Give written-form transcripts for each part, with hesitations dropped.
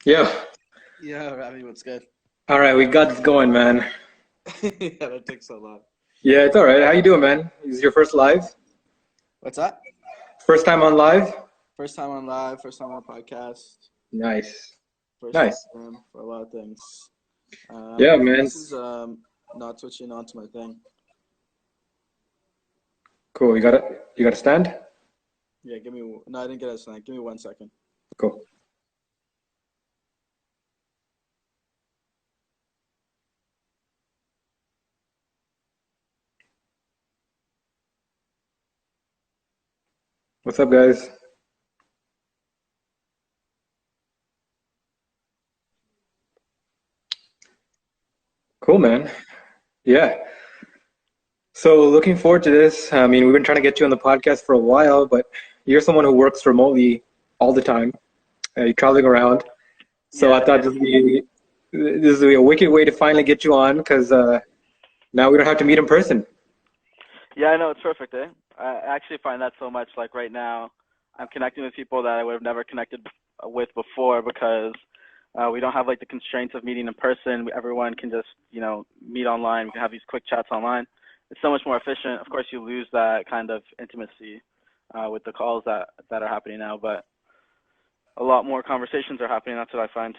Yeah. Yeah, Ravi, what's good? All right, we got this going, man. Yeah, that took so long. Yeah, it's all right. How you doing, man? Is this your first live? What's that? First time on live? First time on live, first time on a podcast, Nice. first Nice. time for a lot of things. Yeah, Maybe man. this is not switching on to my thing. Cool. You got a stand? Yeah, no, I didn't get a snack. Give me 1 second. Cool. What's up, guys? Cool, man. Yeah. So looking forward to this. I mean, we've been trying to get you on the podcast for a while, but you're someone who works remotely all the time. You're traveling around. So I Yeah, thought this would be a wicked way to finally get you on because now we don't have to meet in person. yeah, I know it's perfect, eh? I actually find that so much. Like right now, I'm connecting with people that I would have never connected with before because we don't have like the constraints of meeting in person. Everyone can just, meet online. We can have these quick chats online. It's so much more efficient. Of course, you lose that kind of intimacy with the calls that are happening now, but a lot more conversations are happening. That's what I find.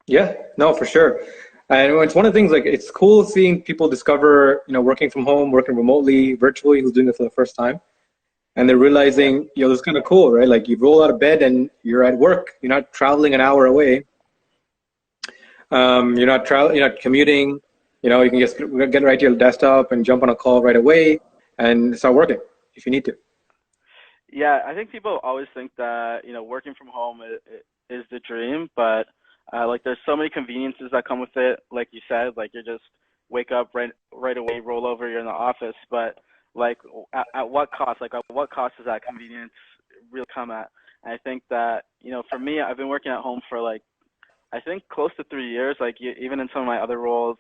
Yeah, no, for sure. And it's one of the things like it's cool seeing people discover, working from home, working remotely, virtually, who's doing it for the first time. And they're Yeah. realizing, this is kind of cool, right? Like you roll out of bed and you're at work. You're not traveling an hour away. You're not commuting. You can just get right to your desktop and jump on a call right away and start working if you need to. Yeah, I think people always think that, working from home is the dream, but like there's so many conveniences that come with it. Like you said, like you just wake up right away, roll over, you're in the office, but like at what cost? Like at what cost does that convenience really come at? And I think that, for me, I've been working at home for like I think close to 3 years. Like even in some of my other roles,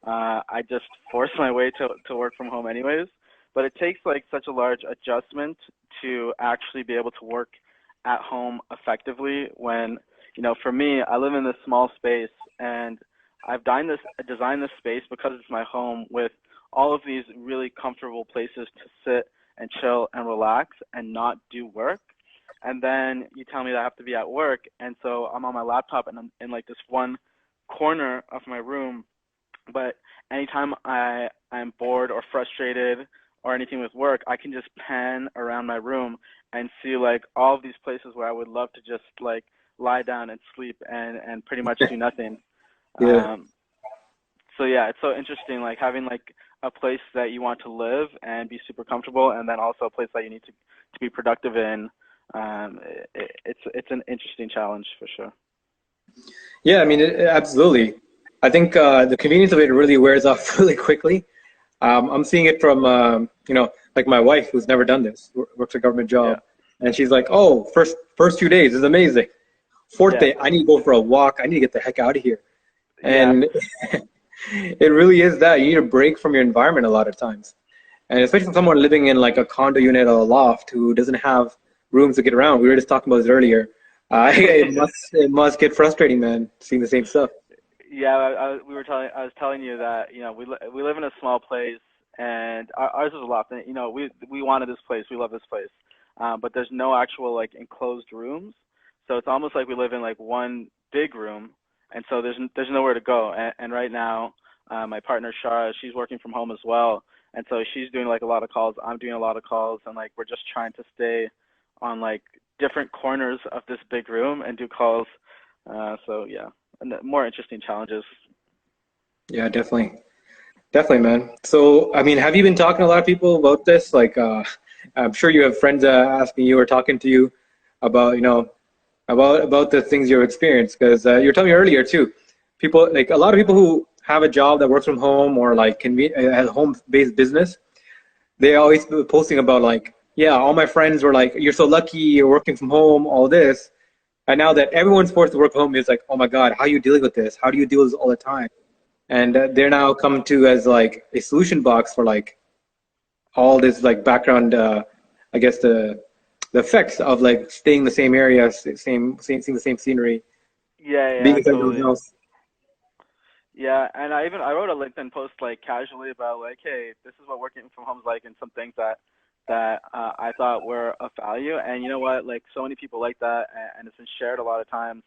I just force my way to work from home anyways. But it takes like such a large adjustment to actually be able to work at home effectively. When for me, I live in this small space, and designed this space because it's my home with all of these really comfortable places to sit and chill and relax and not do work. And then you tell me that I have to be at work, and so I'm on my laptop and I'm in like this one corner of my room. But anytime I'm bored or frustrated or anything with work, I can just pan around my room and see like all of these places where I would love to just like lie down and sleep and pretty much do nothing. Yeah. Um, so yeah, it's so interesting, like having like a place that you want to live and be super comfortable, and then also a place that you need to be productive in. It's an interesting challenge for sure. Yeah, I mean, absolutely. I think the convenience of it really wears off really quickly. I'm seeing it from, like my wife who's never done this, works a government Yeah, job, and she's like, "Oh, first 2 days is amazing. Fourth yeah, day, I need to go for a walk. I need to get the heck out of here." yeah, And it really is that you need a break from your environment a lot of times, and especially from someone living in like a condo unit or a loft who doesn't have rooms to get around. We were just talking about this earlier. It must get frustrating, man, seeing the same stuff. yeah. I was telling you that we live in a small place, and ours is a loft. And we wanted this place, we love this place, but there's no actual like enclosed rooms, so it's almost like we live in like one big room, and so there's nowhere to go. And right now, my partner Shara, she's working from home as well, and so she's doing like a lot of calls. I'm doing a lot of calls, and like we're just trying to stay on like different corners of this big room and do calls. So yeah, and more interesting challenges. Yeah, definitely. Definitely, man. So, I mean, have you been talking to a lot of people about this? Like, I'm sure you have friends asking you or talking to you about, about the things you've experienced. Because you were telling me earlier too, people like a lot of people who have a job that works from home or like has a home-based business, they always be posting about like, yeah, all my friends were like, "You're so lucky, you're working from home, all this." And now that everyone's forced to work from home, it's like, "Oh my God, how are you dealing with this? How do you deal with this all the time?" And they're now come to as like a solution box for like all this like background I guess the effects of like staying in the same area, seeing the same scenery, Yeah, being yeah, inside your own totally. house. Yeah, and I wrote a LinkedIn post like casually about like, hey, this is what working from home is like, and some things that I thought were of value. And you know what? Like so many people like that, and it's been shared a lot of times.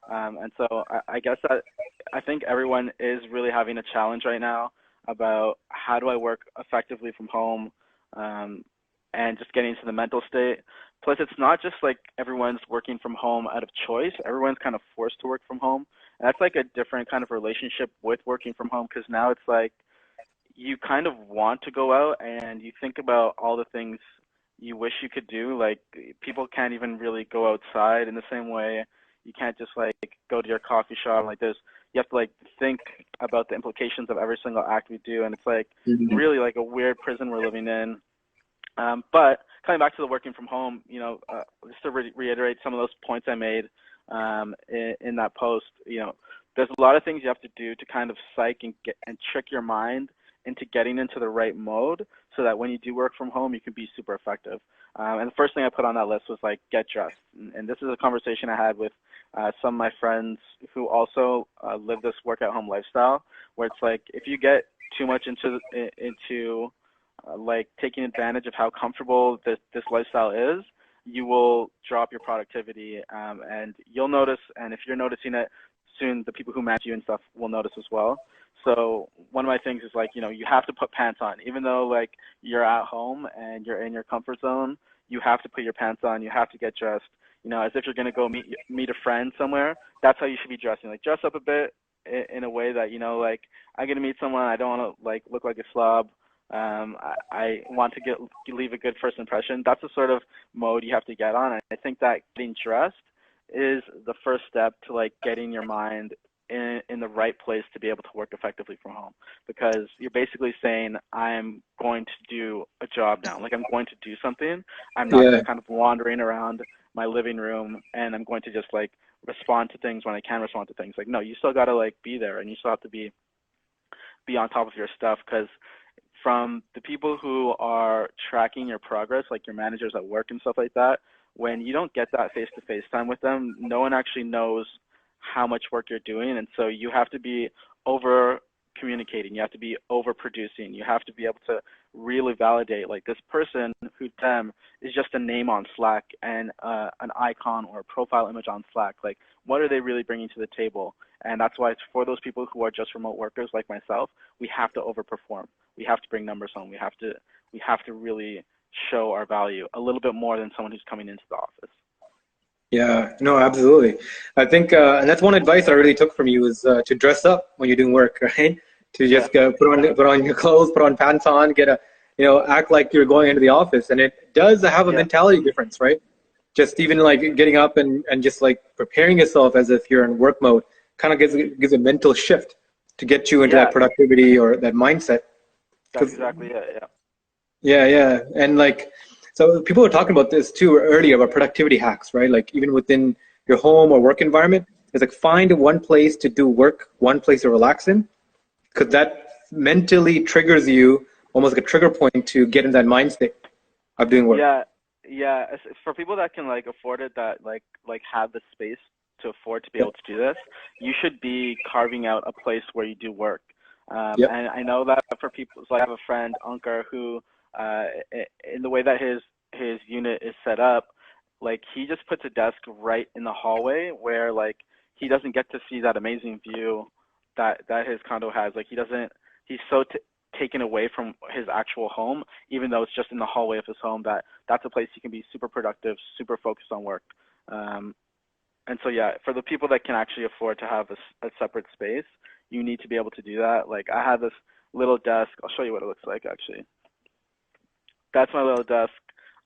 And so I guess that I think everyone is really having a challenge right now about how do I work effectively from home, um, and just getting into the mental state. Plus, it's not just like everyone's working from home out of choice. Everyone's kind of forced to work from home. And that's like a different kind of relationship with working from home because now it's like you kind of want to go out and you think about all the things you wish you could do. Like people can't even really go outside in the same way. You can't just like go to your coffee shop like this. You have to like think about the implications of every single act we do, and it's like Mhm. really like a weird prison we're living in. But coming back to the working from home, just to reiterate some of those points I made in that post, there's a lot of things you have to do to kind of psych and trick your mind into getting into the right mode so that when you do work from home, you can be super effective. And the first thing I put on that list was like get dressed. And this is a conversation I had with some of my friends who also live this work at home lifestyle, where it's like if you get too much into like taking advantage of how comfortable this lifestyle is, you will drop your productivity, and you'll notice. And if you're noticing it, soon the people who match you and stuff will notice as well. So one of my things is like, you have to put pants on, even though like you're at home and you're in your comfort zone. You have to put your pants on. You have to get dressed. As if you're gonna go meet a friend somewhere. That's how you should be dressing. Like dress up a bit in a way that like I'm gonna meet someone. I don't want to like look like a slob. I want to leave a good first impression. That's the sort of mode you have to get on. And I think that getting dressed is the first step to like getting your mind in the right place to be able to work effectively from home, because you're basically saying I'm going to do a job now. Like I'm going to do something. I'm not Yeah, just kind of wandering around my living room and I'm going to just like respond to things when I can respond to things. Like no, you still got to like be there and you still have to be on top of your stuff, because from the people who are tracking your progress, like your managers at work and stuff like that, when you don't get that face-to-face time with them, no one actually knows how much work you're doing. And so you have to be over communicating. You have to be over producing. You have to be able to really validate like this person who them is just a name on Slack and an icon or a profile image on Slack. Like what are they really bringing to the table? And that's why it's for those people who are just remote workers like myself, we have to overperform. We have to bring numbers home. We have to really show our value a little bit more than someone who's coming into the office. yeah, no, absolutely. I think, and that's one advice I really took from you is to dress up when you're doing work, right? To Yeah, just put on your clothes, put on pants on, act like you're going into the office, and it does have a yeah, mentality difference, right? Just even like getting up and just like preparing yourself as if you're in work mode kind of gives a mental shift to get you into yeah. that productivity or that mindset. That's Because exactly it. Yeah, yeah, yeah. And like, so people were talking about this too earlier about productivity hacks, right? Like even within your home or work environment, it's like find one place to do work, one place to relax in, because that mentally triggers you almost like a trigger point to get in that mind state of doing work. yeah, yeah. For people that can like afford it, that like have the space to afford to be Yep. able to do this, you should be carving out a place where you do work. Yep. And I know that for people, so I have a friend, Unkar, who, in the way that his unit is set up, like he just puts a desk right in the hallway where like he doesn't get to see that amazing view that his condo has. Like he doesn't, he's so taken away from his actual home, even though it's just in the hallway of his home, that's a place he can be super productive, super focused on work. Um, and so, yeah, for the people that can actually afford to have a separate space, you need to be able to do that. Like I have this little desk. I'll show you what it looks like actually. That's my little desk.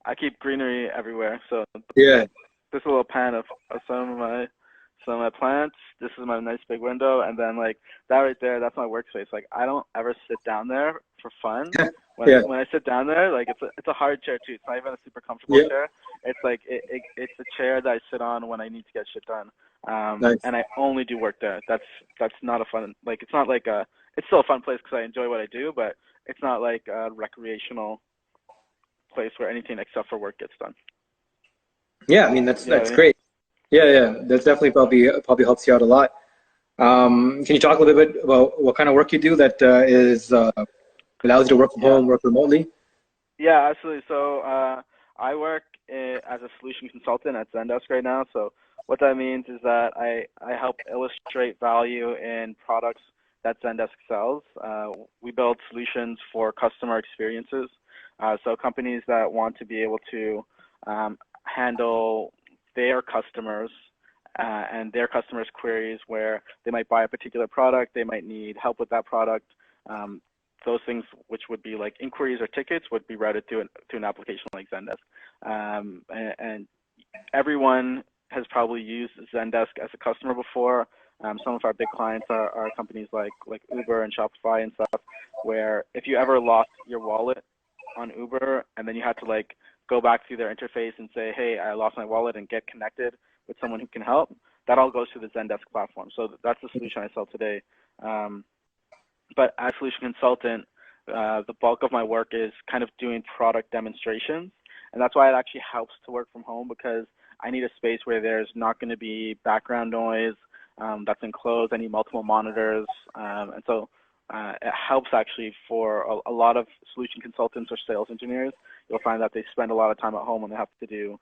I keep greenery everywhere. So Yeah. this little pan of some of my plants. This is my nice big window, and then like that right there, that's my workspace. Like I don't ever sit down there for fun. When I Yeah. when I sit down there, like it's a hard chair too. It's not even a super comfortable Yeah. chair. It's like it's a chair that I sit on when I need to get shit done. Nice. And I only do work there. That's not a fun, like it's not like a, it's still a fun place because I enjoy what I do, but it's not like a recreational place where anything except for work gets done. Yeah. I mean, that's You know what that's I mean? great. Yeah. That's definitely probably helps you out a lot. Can you talk a little bit about what kind of work you do that allows you to work from Yeah. home, work remotely? Yeah, absolutely. So I work as a solution consultant at Zendesk right now. So what that means is that I help illustrate value in products that Zendesk sells. We build solutions for customer experiences. So companies that want to be able to handle their customers and their customers' queries where they might buy a particular product, they might need help with that product. Um, those things, which would be like inquiries or tickets, would be routed to an application like Zendesk. And everyone has probably used Zendesk as a customer before. Some of our big clients are companies like Uber and Shopify and stuff, where if you ever lost your wallet on Uber and then you had to like go back through their interface and say, hey, I lost my wallet, and get connected with someone who can help, that all goes through the Zendesk platform. So that's the solution I sell today. But as a solution consultant, the bulk of my work is kind of doing product demonstrations. And that's why it actually helps to work from home, because I need a space where there's not going to be background noise that's enclosed. I need multiple monitors. And so it helps actually for a lot of solution consultants or sales engineers. You'll find that they spend a lot of time at home when they have to do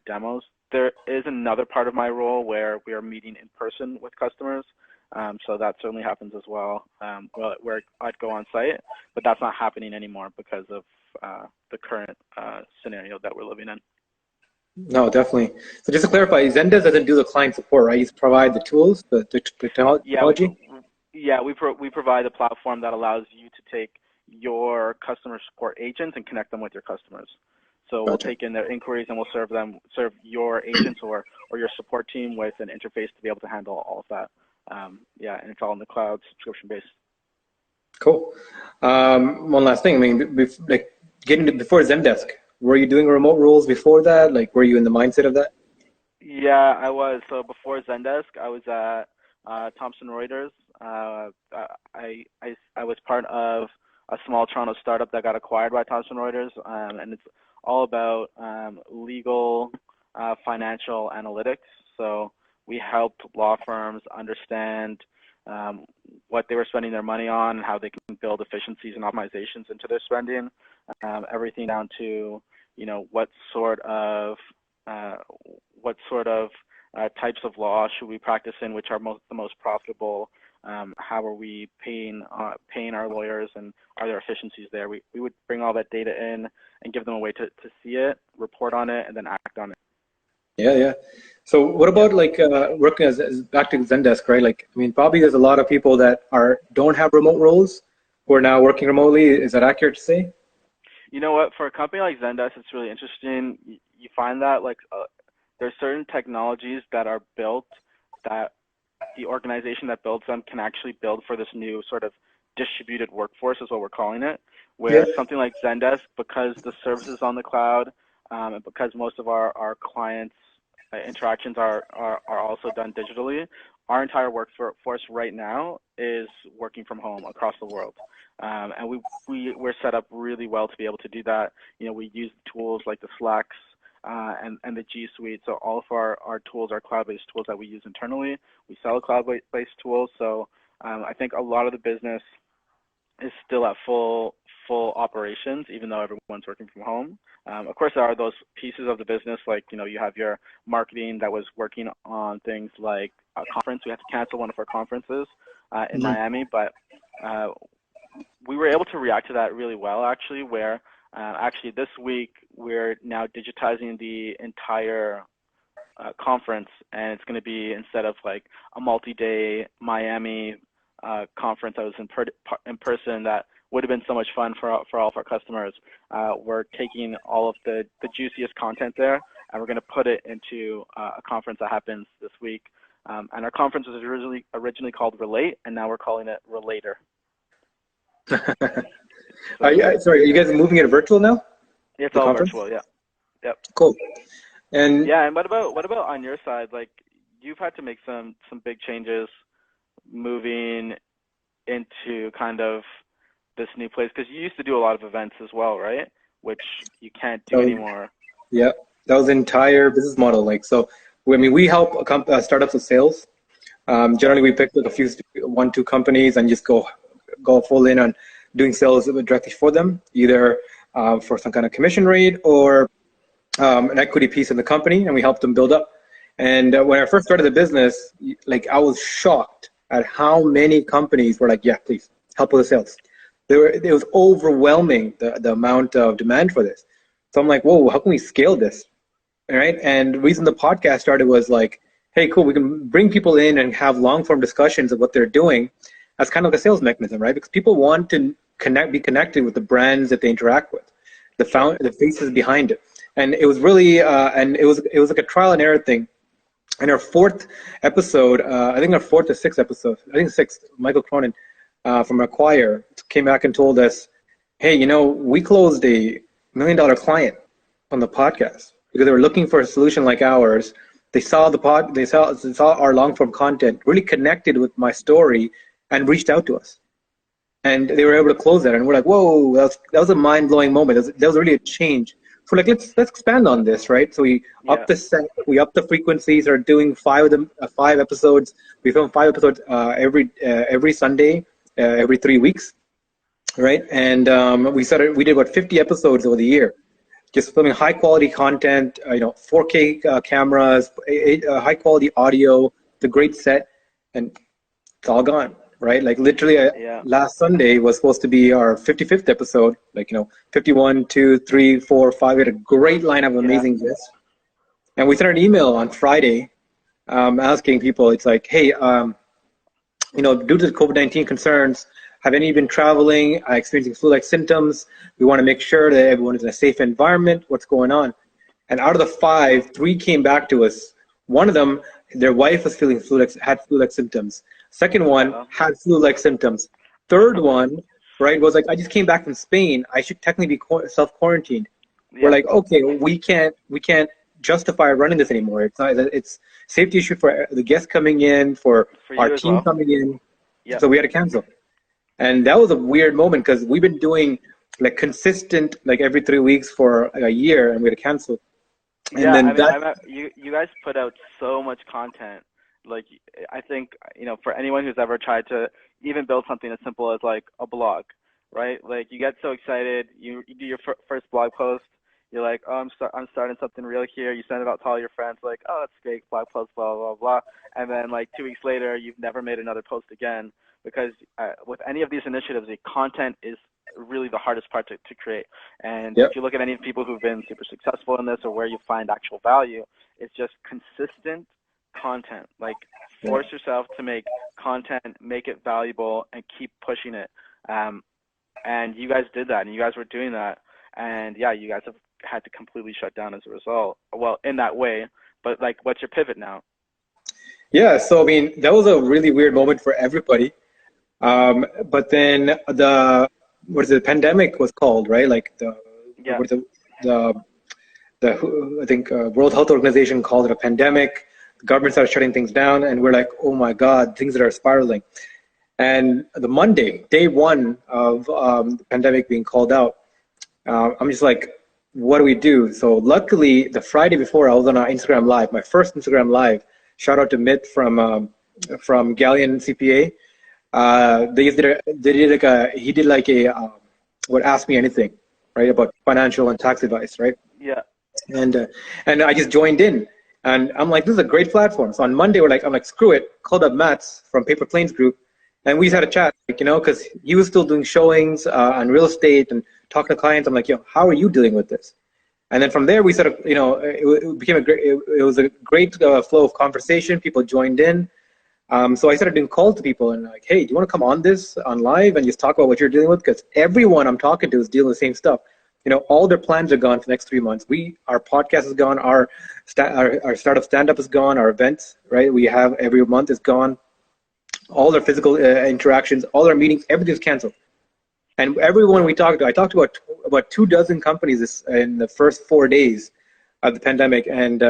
demos. There is another part of my role where we are meeting in person with customers. So that certainly happens as well, where I'd go on site, but that's not happening anymore because of the current scenario that we're living in. No, definitely. So just to clarify, Zendesk doesn't do the client support, right? You just provide the tools, the Yeah, technology? we provide a platform that allows you to take your customer support agents and connect them with your customers. So we'll Gotcha. take in their inquiries and we'll serve your agents or your support team with an interface to be able to handle all of that. Yeah, and it's all in the cloud, subscription based. Cool. One last thing. I mean, like before Zendesk, were you doing remote roles before that? Like, were you in the mindset of that? Yeah, I was. So before Zendesk, I was at Thomson Reuters. I was part of a small Toronto startup that got acquired by Thomson Reuters, and it's all about legal, financial analytics. So we helped law firms understand what they were spending their money on and how they can build efficiencies and optimizations into their spending. Everything down to what sort of types of law should we practice in, which are the most profitable. How are we paying our lawyers, and are there efficiencies there? We would bring all that data in and give them a way to see it, report on it, and then act on it. Yeah. So what about like working as back to Zendesk, right? Like, I mean, probably there's a lot of people that don't have remote roles who are now working remotely. Is that accurate to say? You know what? For a company like Zendesk, it's really interesting. You find that there's certain technologies that are built that the organization that builds them can actually build for this new sort of distributed workforce, is what we're calling it, where Yeah. something like Zendesk, because the service is on the cloud, and because most of our clients' interactions are also done digitally, our entire workforce right now is working from home across the world. And we're set up really well to be able to do that. We use tools like the Slacks and the G Suite. So all of our tools are cloud-based tools that we use internally. We sell cloud-based tools. So I think a lot of the business is still at full operations, even though everyone's working from home. Of course, there are those pieces of the business, like you have your marketing that was working on things like a conference. We had to cancel one of our conferences in Miami, but we were able to react to that really well, actually, where actually this week we're now digitizing the entire conference, and it's going to be, instead of like a multi-day Miami conference that was in person that would have been so much fun for all of our customers, we're taking all of the juiciest content there, and we're going to put it into a conference that happens this week. And our conference was originally called Relate, and now we're calling it Relater. Sorry, are you guys moving it virtual now? It's The all conference? virtual, yeah. Yep. Cool. And Yeah, and what about on your side? Like, you've had to make some big changes moving into kind of this new place, because you used to do a lot of events as well, right? Which you can't do anymore. yeah, that was the entire business model. Like, so we help startups with sales. Generally, we pick like a few, 1-2 companies and just go full in on doing sales directly for them, either for some kind of commission rate or an equity piece in the company, and we help them build up. And when I first started the business, like I was shocked at how many companies were like, yeah, please help with the sales. It was overwhelming, the amount of demand for this. So I'm like, whoa, how can we scale this? All right. And the reason the podcast started was like, hey, cool, we can bring people in and have long form discussions of what they're doing. That's kind of like a sales mechanism, right? Because people want to be connected with the brands that they interact with, the faces behind it. And it was really, and it was like a trial and error thing. In our 4th episode, I think our 4th or 6th episode, I think 6th, Michael Cronin from Acquire came back and told us, hey, we closed a $1 million client on the podcast because they were looking for a solution like ours. They saw they saw our long form content, really connected with my story, and reached out to us. And they were able to close that. And we're like, whoa, that was a mind blowing moment. That was really a change. So like, let's expand on this, right? So we upped the frequencies, are doing 5 episodes. We film 5 episodes every Sunday, every 3 weeks, right? And we did about 50 episodes over the year, just filming high quality content, 4K cameras, high quality audio, the great set, and it's all gone. Right, like literally, last Sunday was supposed to be our 55th episode. 51, 2, 3, 4, 5. We had a great lineup of amazing guests, and we sent an email on Friday, asking people. It's like, hey, due to the COVID-19 concerns, have any been traveling, experiencing flu-like symptoms? We want to make sure that everyone is in a safe environment. What's going on? And out of the 5, 3 came back to us. One of them, their wife was had flu-like symptoms. Second one had flu-like symptoms. Third one, right, was like, I just came back from Spain. I should technically be self-quarantined. Yeah. We're like, okay, we can't justify running this anymore. It's safety issue for the guests coming in, for our team coming in. Yep. So we had to cancel. And that was a weird moment because we've been doing like consistent, like every 3 weeks for like a year, and we had to cancel. And then you guys put out so much content. Like, I think, for anyone who's ever tried to even build something as simple as like a blog, right? Like, you get so excited, you do your first blog post, you're like, oh, I'm starting something real here. You send it out to all your friends, like, oh, that's great, blog post, blah, blah, blah. And then like 2 weeks later, you've never made another post again, because with any of these initiatives, the content is really the hardest part to create. And if you look at any people who've been super successful in this, or where you find actual value, it's just consistent content. Like, force yourself to make content, make it valuable, and keep pushing it. And you guys did that, and you guys were doing that. And yeah, you guys have had to completely shut down as a result. Well, in that way, but like, what's your pivot now? Yeah, so I mean, that was a really weird moment for everybody. But then the pandemic was called, right? Like I think World Health Organization called it a pandemic. The government started shutting things down, and we're like, oh my God, things that are spiraling. And the Monday, day 1 of the pandemic being called out, I'm just like, what do we do? So luckily, the Friday before, I was on our Instagram Live, my first Instagram Live. Shout out to Mitt from Galleon CPA. He did like a what Ask Me Anything, right, about financial and tax advice, right? Yeah. And I just joined in, and I'm like, this is a great platform. So on Monday, I'm like, screw it. Called up Mats from Paper Planes Group, and we just had a chat, like, because he was still doing showings on real estate and talking to clients. I'm like, how are you dealing with this? And then from there, we sort of, it became it was a great flow of conversation. People joined in. So I started doing calls to people and like, hey, do you want to come on live and just talk about what you're dealing with? Because everyone I'm talking to is dealing with the same stuff. All their plans are gone for the next 3 months. Our podcast is gone. Our startup stand-up is gone. Our events, right, we have every month is gone. All their physical interactions, all our meetings, everything's canceled. And everyone we talked to, I talked to about 24 companies in the first 4 days of the pandemic, and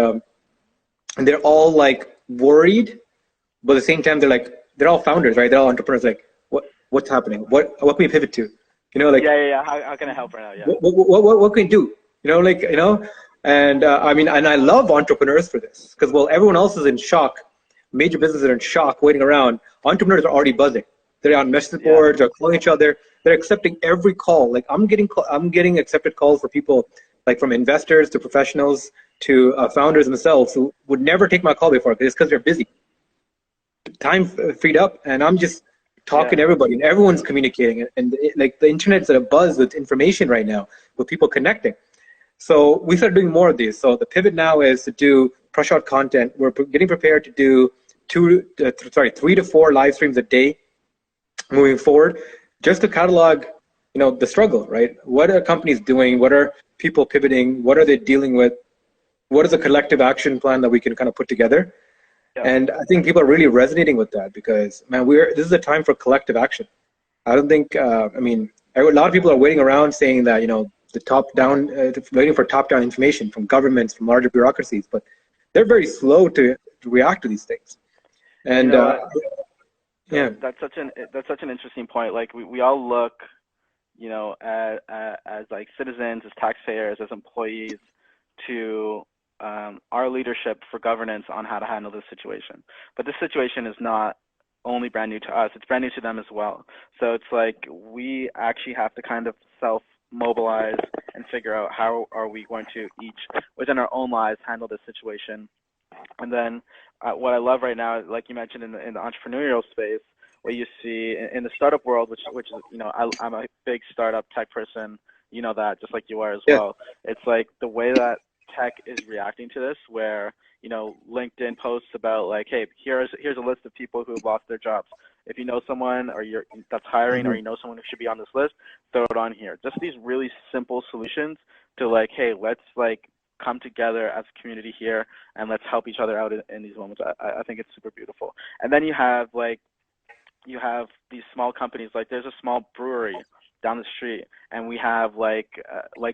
they're all like worried, but at the same time they're all founders, right? They're all entrepreneurs. Like, what's happening? What can we pivot to? How can I help right now? Yeah. What can we do? And I mean, and I love entrepreneurs for this because while everyone else is in shock, major businesses are in shock, waiting around. Entrepreneurs are already buzzing. They're on message Yeah. boards, they're calling each other. They're accepting every call. Like I'm getting accepted calls for people like from investors to professionals to founders themselves who would never take my call before because they're busy. Time freed up, and I'm just talking Yeah. to everybody, and everyone's communicating. And like the internet's at a buzz with information right now, with people connecting. So we started doing more of these. So the pivot now is to do push out content. We're getting prepared to do 3 to 4 live streams a day moving forward, just to catalog, the struggle, right? What are companies doing? What are people pivoting? What are they dealing with? What is a collective action plan that we can kind of put together? Yeah. And I think people are really resonating with that because, man, this is a time for collective action. I don't think, I mean, a lot of people are waiting around saying that, the top down, waiting for top down information from governments, from larger bureaucracies, but they're very slow to react to these things. And yeah, That's such an interesting point. Like we all look, as like citizens, as taxpayers, as employees, to our leadership for governance on how to handle this situation. But this situation is not only brand new to us; it's brand new to them as well. So it's like we actually have to kind of self-mobilize and figure out how are we going to each within our own lives handle this situation. And then what I love right now, like you mentioned in the entrepreneurial space, what you see in the startup world, which is, I'm a big startup tech person, that just like you are as yeah, well. It's like the way that tech is reacting to this, where LinkedIn posts about like, hey, here's a list of people who have lost their jobs. If you know someone or that's hiring, or mhm, you know someone who should be on this list, throw it on here. Just these really simple solutions to like, hey, let's like come together as a community here and let's help each other out in these moments. I think it's super beautiful. And then you have these small companies, like there's a small brewery down the street, and we have like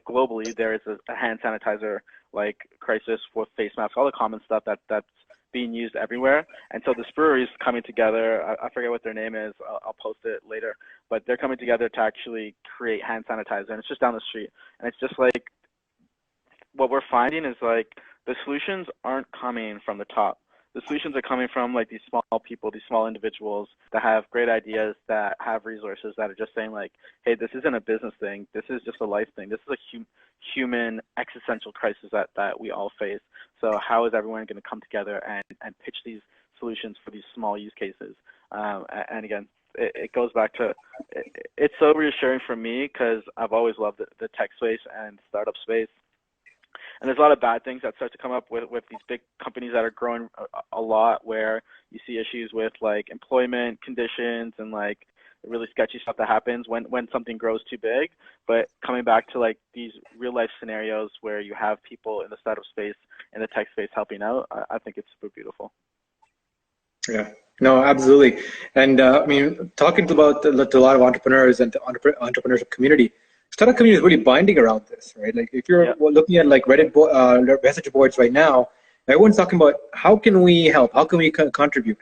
globally there is a hand sanitizer like crisis with face masks, all the common stuff that's being used everywhere. And so this brewery is coming together. I forget what their name is. I'll post it later. But they're coming together to actually create hand sanitizer, and it's just down the street. And it's just like what we're finding is like the solutions aren't coming from the top. The solutions are coming from like these small people, these small individuals that have great ideas, that have resources, that are just saying like, hey, this isn't a business thing. This is just a life thing. This is a human existential crisis that we all face. So how is everyone going to come together and pitch these solutions for these small use cases? And again, it goes back to, it's so reassuring for me because I've always loved the tech space and startup space. And there's a lot of bad things that start to come up with these big companies that are growing a lot, where you see issues with like employment conditions and like really sketchy stuff that happens when something grows too big. But coming back to like these real life scenarios where you have people in the startup space and the tech space helping out, I think it's super beautiful. yeah, no, absolutely. And I mean, talking to a lot of entrepreneurs and the entrepreneurship community, startup community is really binding around this, right? Like if you're Yeah. looking at like message boards right now, everyone's talking about how can we help, how can we contribute.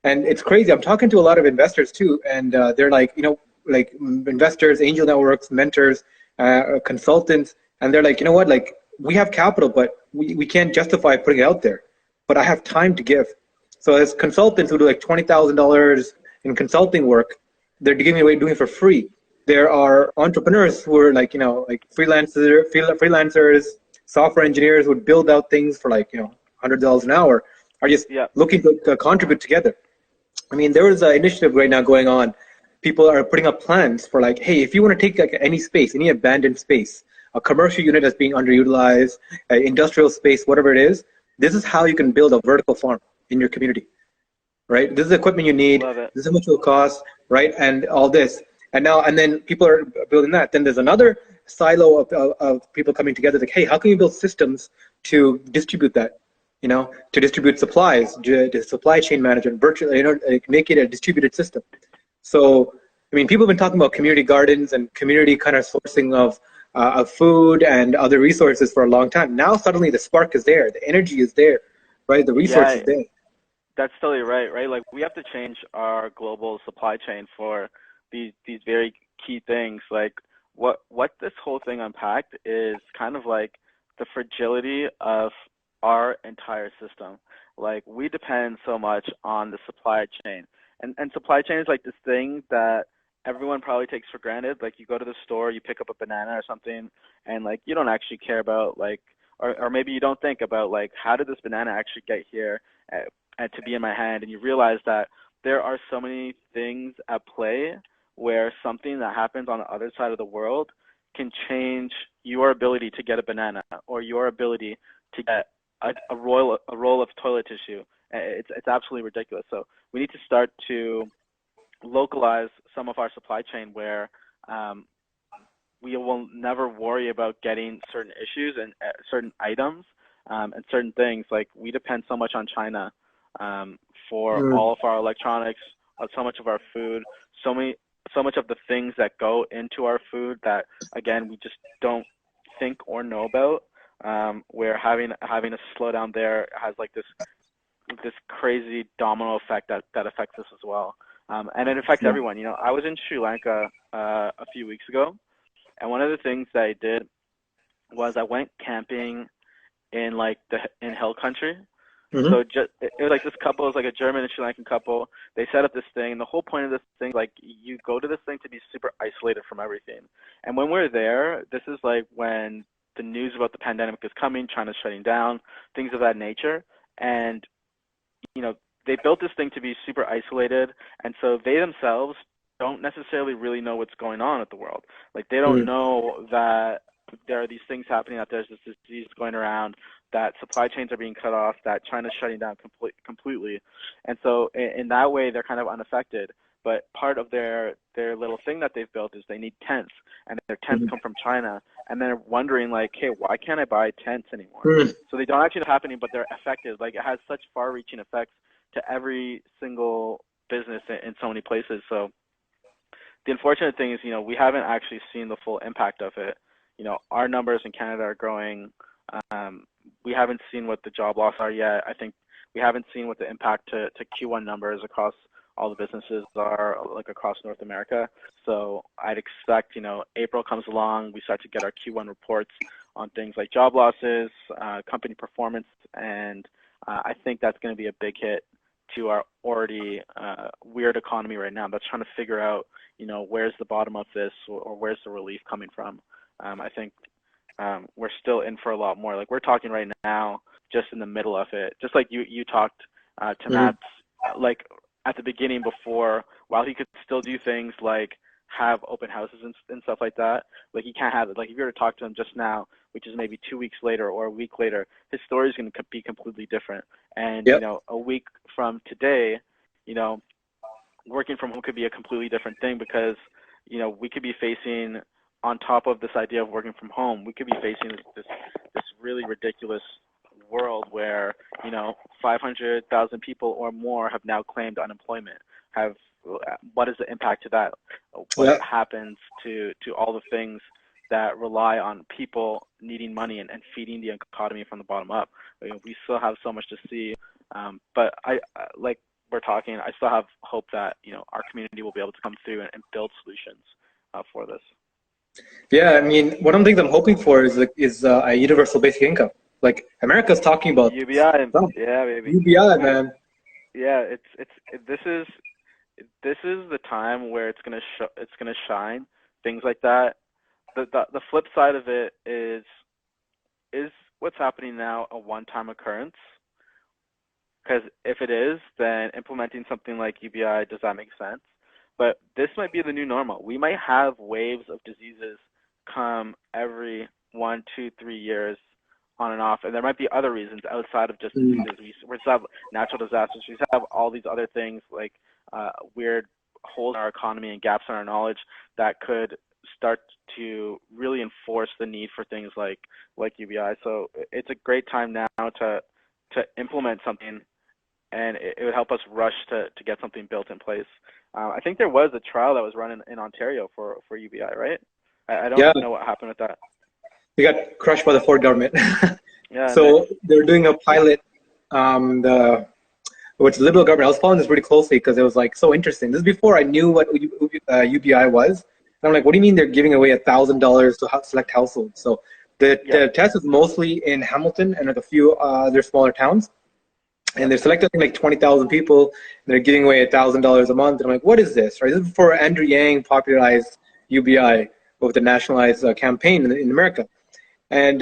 And it's crazy. I'm talking to a lot of investors too, and they're like, like investors, angel networks, mentors, consultants, and they're like, you know what, like we have capital, but we can't justify putting it out there. But I have time to give. So as consultants who do like $20,000 in consulting work, they're giving away doing it for free. There are entrepreneurs who are like, like freelancers, software engineers who would build out things for like, $100 an hour, are just Yeah. looking to contribute together. I mean, there is an initiative right now going on. People are putting up plans for like, hey, if you want to take like any space, any abandoned space, a commercial unit that's being underutilized, industrial space, whatever it is, this is how you can build a vertical farm in your community, right? This is the equipment you need. Love it. This is how much it will cost, right? And all this. And then people are building that. Then there's another silo of people coming together like, hey, how can we build systems to distribute that? To distribute supplies, the supply chain management, virtually, like make it a distributed system. So, I mean, people have been talking about community gardens and community kind of sourcing of food and other resources for a long time. Now, suddenly, the spark is there, the energy is there, right? The resource Yeah, is there. that's totally right, right? Like we have to change our global supply chain for these very key things. Like what this whole thing unpacked is kind of like the fragility of our entire system. Like, we depend so much on the supply chain. And supply chain is like this thing that everyone probably takes for granted. Like, you go to the store, you pick up a banana or something, and like you don't actually care about like, or maybe you don't think about like, how did this banana actually get here and to be in my hand? And you realize that there are so many things at play where something that happens on the other side of the world can change your ability to get a banana or your ability to get a roll of toilet tissue. It's absolutely ridiculous. So we need to start to localize some of our supply chain where we will never worry about getting certain issues and certain items and certain things. Like, we depend so much on China for all of our electronics, so much of our food, so much of the things that go into our food that, again, we just don't think or know about. Where having a slowdown there has like this crazy domino effect that affects us as well. And it affects everyone. You know, I was in Sri Lanka a few weeks ago, and one of the things that I did was I went camping in hill country. Mm-hmm. So it was like this couple, it was like a German and Sri Lankan couple. They set up this thing, and the whole point of this thing, like, you go to this thing to be super isolated from everything. And when we're there, this is like when the news about the pandemic is coming, China's shutting down, things of that nature. And, you know, they built this thing to be super isolated, and so they themselves don't necessarily really know what's going on with the world. Like, they don't know that there are these things happening, that there's this disease going around, that supply chains are being cut off, that China's shutting down completely. And so in that way, they're kind of unaffected. But part of their little thing that they've built is they need tents, and their tents come from China, and they're wondering, like, hey, why can't I buy tents anymore? So they don't actually know what's happening, but they're affected. Like, it has such far-reaching effects to every single business in so many places. So the unfortunate thing is, you know, we haven't actually seen the full impact of it. You know, our numbers in Canada are growing. We haven't seen what the job loss are yet. I think we haven't seen what the impact to Q1 numbers across all the businesses are, like, across North America. So I'd expect, you know, April comes along, we start to get our Q1 reports on things like job losses, company performance, and I think that's going to be a big hit to our already weird economy right now. That's trying to figure out, you know, where's the bottom of this, or where's the relief coming from. I think we're still in for a lot more. Like, we're talking right now just in the middle of it, just like you talked to Matt's, like, at the beginning, before, while he could still do things like have open houses and stuff like that, like, he can't have it. Like, if you were to talk to him just now, which is maybe 2 weeks later or a week later, his story is going to be completely different. And, you know, a week from today, you know, working from home could be a completely different thing, because, you know, we could be facing, on top of this idea of working from home, we could be facing this really ridiculous world where, you know, 500,000 people or more have now claimed unemployment. What is the impact to that? What happens to all the things that rely on people needing money and feeding the economy from the bottom up? I mean, we still have so much to see, but like we're talking, I still have hope that, you know, our community will be able to come through and build solutions for this. Yeah, I mean, one of the things I'm hoping for is a universal basic income. Like, America's talking about UBI, yeah, baby. UBI, man. Yeah, this is the time where it's gonna shine. Things like that. The flip side of it is what's happening now a one-time occurrence? Because if it is, then implementing something like UBI, does that make sense? But this might be the new normal. We might have waves of diseases come every 1, 2, 3 years on and off, and there might be other reasons outside of just diseases. We still have natural disasters. We still have all these other things, like weird holes in our economy and gaps in our knowledge that could start to really enforce the need for things like UBI. So it's a great time now to implement something, and it would help us rush to get something built in place. I think there was a trial that was run in Ontario for UBI, right? I don't know what happened with that. We got crushed by the Ford government. Yeah. So they're doing a pilot, which the Liberal government. I was following this pretty closely because it was like so interesting. This is before I knew what UBI was. And I'm like, what do you mean they're giving away $1,000 to select households? So Yeah. The test is mostly in Hamilton and a few other smaller towns. And they're selecting like 20,000 people, and they're giving away $1,000 a month. And I'm like, what is this? Right? This is before Andrew Yang popularized UBI with the nationalized campaign in America. And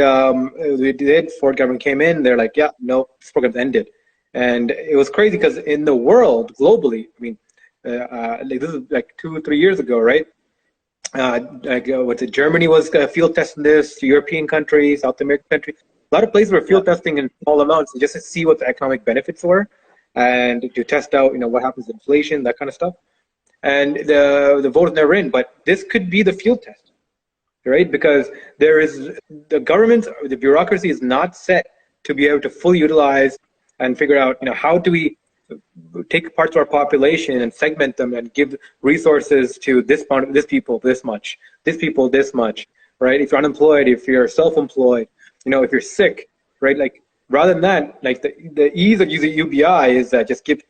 we did. Ford government came in. They're like, yeah, no, this program's ended. And it was crazy because in the world, globally, I mean, like this is like 2 or 3 years ago, right? What's it? Germany was field testing this. European countries, South American countries, a lot of places were Yeah. field testing in small amounts just to see what the economic benefits were, and to test out, what happens to inflation, that kind of stuff. And the vote is never in, but this could be the field test, right? Because there is the government, the bureaucracy is not set to be able to fully utilize and figure out, how do we take parts of our population and segment them and give resources to this people this much, this people this much, right? If you're unemployed, if you're self-employed, if you're sick, right? Like rather than that, like the ease of using UBI is that just give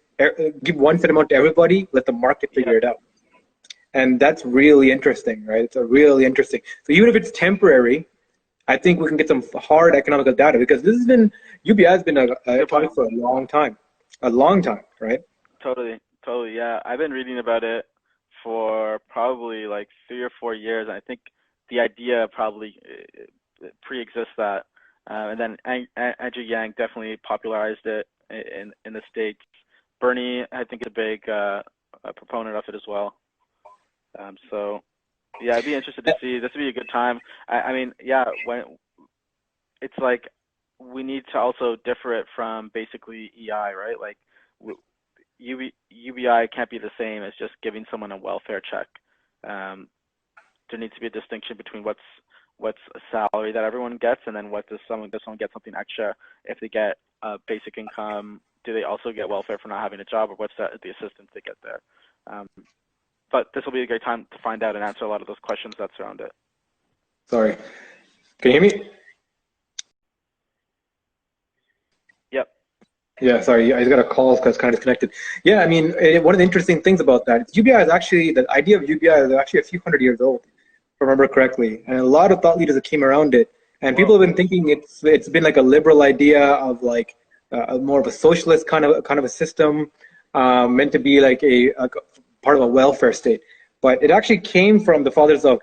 one set amount to everybody, let the market figure it out. And that's really interesting, right? It's a really interesting. So even if it's temporary, I think we can get some hard economical data, because this has been UBI has been a topic for a long time, right? Totally. Yeah, I've been reading about it for probably like 3 or 4 years. And I think the idea probably pre-exists that, and then Andrew Yang definitely popularized it in the States. Bernie, I think, is a big proponent of it as well. So yeah, I'd be interested to see. This would be a good time. I mean, yeah, when it's like we need to also differ it from basically EI, right? Like UBI can't be the same as just giving someone a welfare check. There needs to be a distinction between what's a salary that everyone gets, and then does someone get something extra if they get basic income? Do they also get welfare for not having a job, or what's the assistance they get there? But this will be a great time to find out and answer a lot of those questions that surround it. Sorry, can you hear me? Yep. Yeah, sorry, I just got a call because it's kind of disconnected. Yeah, I mean, one of the interesting things about that, UBI is actually, the idea of UBI is actually a few hundred years old, if I remember correctly. And a lot of thought leaders that came around it. And people have been thinking it's been like a liberal idea of like more of a socialist kind of a system, meant to be like a part of a welfare state. But it actually came from the fathers of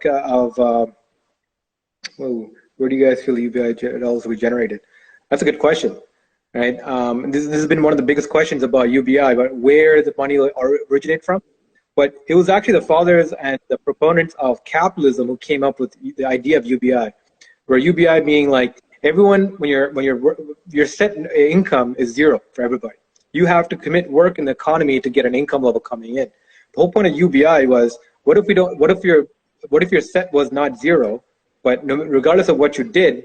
where do you guys feel UBI dollars were generated? That's a good question. Right. This has been one of the biggest questions about UBI, about where the money originate from. But it was actually the fathers and the proponents of capitalism who came up with the idea of UBI, where UBI being like everyone, when your set income is zero for everybody. You have to commit work in the economy to get an income level coming in. The whole point of UBI was, what if your set was not zero, but regardless of what you did,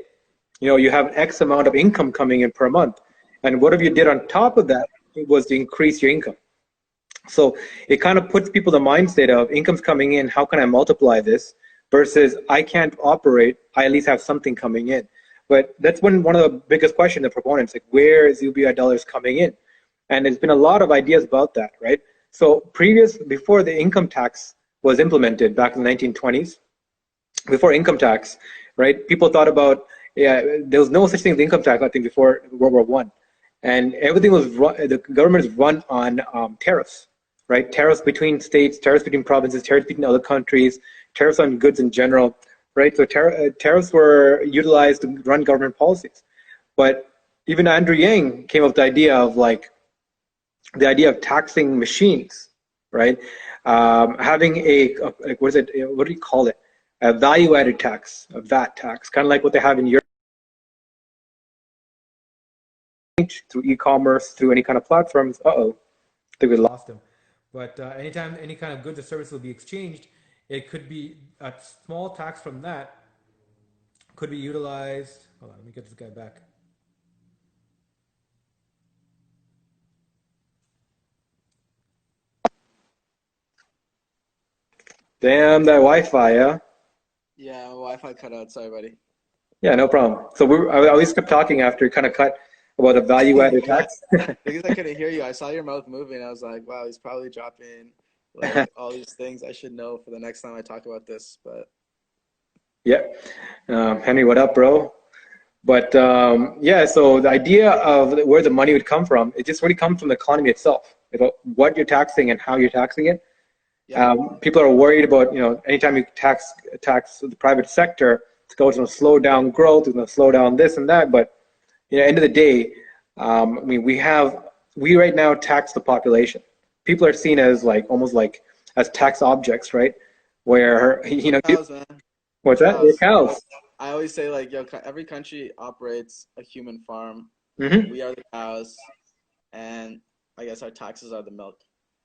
you have X amount of income coming in per month. And whatever you did on top of that was to increase your income. So it kind of puts people in the mindset of income's coming in, how can I multiply this? Versus I can't operate, I at least have something coming in. But that's one of the biggest questions of proponents, like where is UBI dollars coming in? And there's been a lot of ideas about that, right? So before the income tax was implemented back in the 1920s, before income tax, right, people thought about, there was no such thing as income tax, I think, before World War I. And everything was the government is run on tariffs, right? Tariffs between states, tariffs between provinces, tariffs between other countries, tariffs on goods in general, right? So tariffs were utilized to run government policies. But even Andrew Yang came up with the idea of taxing machines, right? Having what do you call it? A value-added tax, a VAT tax, kind of like what they have in Europe. Through e-commerce, through any kind of platforms. I think we lost them. But anytime any kind of goods or service will be exchanged, it could be a small tax from that could be utilized. Hold on, let me get this guy back. Damn that Wi-Fi, yeah? Yeah, Wi-Fi cut out. Sorry, buddy. Yeah, no problem. So I always kept talking after it kind of cut about a value-added Yeah, tax. because I couldn't hear you. I saw your mouth moving. I was like, wow, he's probably dropping like all these things I should know for the next time I talk about this. But Yeah. Henry, what up, bro? But yeah, so the idea of where the money would come from, it just really comes from the economy itself, about what you're taxing and how you're taxing it. Yeah. People are worried about, anytime you tax the private sector, it's going to slow down growth, it's going to slow down this and that. But end of the day, I mean, we right now tax the population. People are seen as almost like as tax objects, right? Where Cows, man. what's that? They're cows. I always say, like, yo, every country operates a human farm. Mm-hmm. We are the cows, and I guess our taxes are the milk.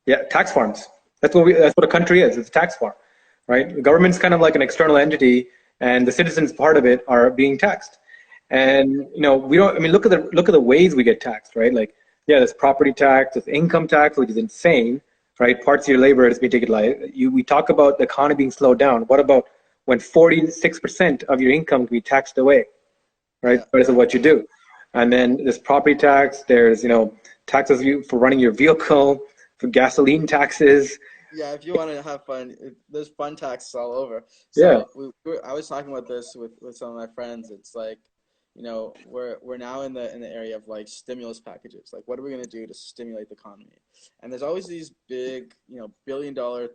Yeah, tax farms. That's what a country is. It's a tax farm, right? The government's kind of like an external entity, and the citizens part of it are being taxed. And we don't. I mean, look at the ways we get taxed, right? Like, yeah, there's property tax, there's income tax, which is insane, right? Parts of your labor is being taken we talk about the economy being slowed down. What about when 46% of your income can be taxed away, right? Yeah. Because of what you do. And then there's property tax. There's taxes for running your vehicle, for gasoline taxes. Yeah, if you want to have fun, there's fun taxes all over. So yeah, I was talking about this with some of my friends. It's like, we're now in the area of like stimulus packages. Like, what are we going to do to stimulate the economy? And there's always these big, billion-dollar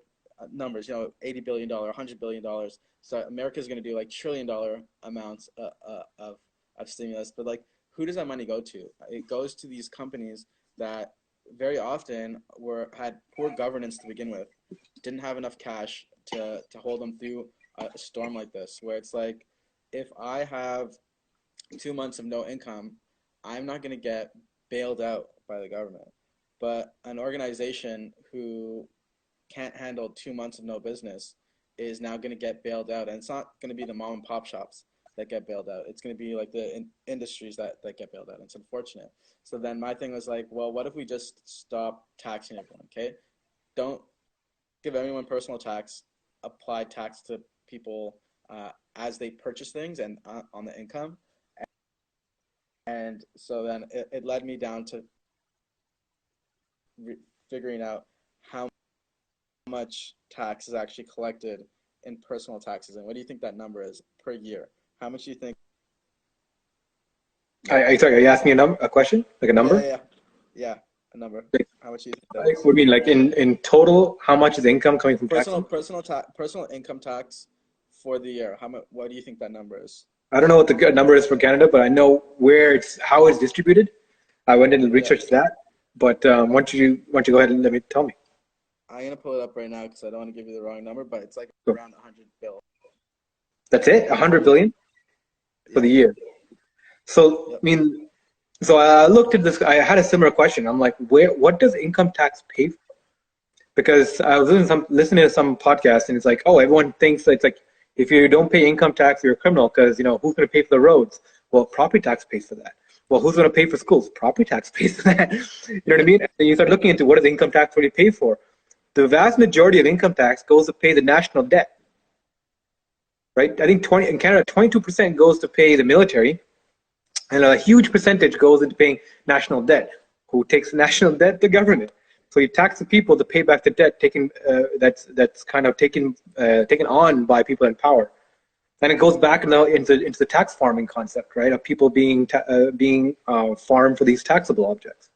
numbers. $80 billion, $100 billion. So America's going to do like trillion-dollar amounts of stimulus. But like, who does that money go to? It goes to these companies that very often had poor governance to begin with, didn't have enough cash to hold them through a storm like this, where it's like, if I have 2 months of no income, I'm not going to get bailed out by the government. But an organization who can't handle 2 months of no business is now going to get bailed out. And it's not going to be the mom and pop shops that get bailed out. It's going to be like the industries that get bailed out. It's unfortunate. So then my thing was like, well, what if we just stop taxing everyone, okay? Don't give everyone personal tax, apply tax to people as they purchase things and on the income. And so then it led me down to figuring out how much tax is actually collected in personal taxes. And what do you think that number is per year? How much do you think? Sorry, are you asking me a question? Like a number? Yeah, a number. How much do you think that What is? do you mean, like in total, how much is income coming from taxes? Personal income tax for the year. What do you think that number is? I don't know what the good number is for Canada, but I know how it's distributed. I went in and researched that. But why don't you go ahead and tell me? I'm gonna pull it up right now because I don't want to give you the wrong number, but it's like around 100 billion. That's it? 100 billion for the year. So I mean, so I looked at this. I had a similar question. I'm like, what does income tax pay for? Because I was listening to some podcast, and it's like, oh, everyone thinks it's like, if you don't pay income tax, you're a criminal, because who's going to pay for the roads? Well, property tax pays for that. Well, who's going to pay for schools? Property tax pays for that. You know what I mean? And you start looking into what does income tax really pay for. The vast majority of income tax goes to pay the national debt. Right? I think in Canada, 22% goes to pay the military, and a huge percentage goes into paying national debt. Who takes national debt? The government. So you tax the people to pay back the debt that's kind of taken on by people in power. And it goes back now into the tax farming concept, right? Of people being farmed for these taxable objects.